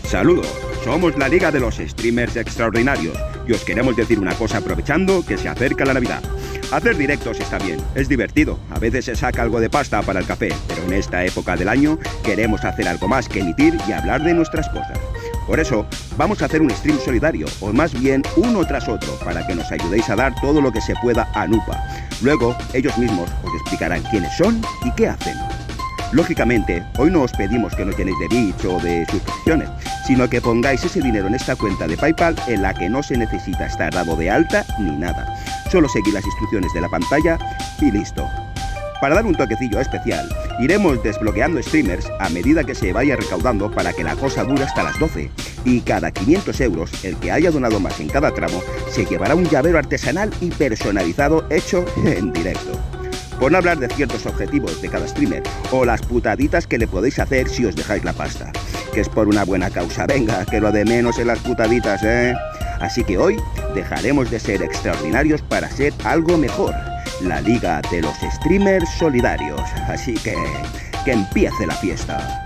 Saludos, somos la Liga de los Streamers Extraordinarios y os queremos decir una cosa aprovechando que se acerca la Navidad. Hacer directos está bien, es divertido, a veces se saca algo de pasta para el café, pero en esta época del año queremos hacer algo más que emitir y hablar de nuestras cosas. Por eso, vamos a hacer un stream solidario, o más bien uno tras otro, para que nos ayudéis a dar todo lo que se pueda a Nupa. Luego, ellos mismos os explicarán quiénes son y qué hacen. Lógicamente, hoy no os pedimos que nos llenéis de bits o de suscripciones, sino que pongáis ese dinero en esta cuenta de PayPal en la que no se necesita estar dado de alta ni nada. Solo seguid las instrucciones de la pantalla y listo. Para dar un toquecillo especial, iremos desbloqueando streamers a medida que se vaya recaudando para que la cosa dure hasta las 12. Y cada 500 euros, el que haya donado más en cada tramo, se llevará un llavero artesanal y personalizado hecho en directo. Por no hablar de ciertos objetivos de cada streamer, o las putaditas que le podéis hacer si os dejáis la pasta. Que es por una buena causa, venga, que lo de menos en las putaditas, ¿eh? Así que hoy dejaremos de ser extraordinarios para ser algo mejor. La Liga de los Streamers Solidarios. Así que empiece la fiesta.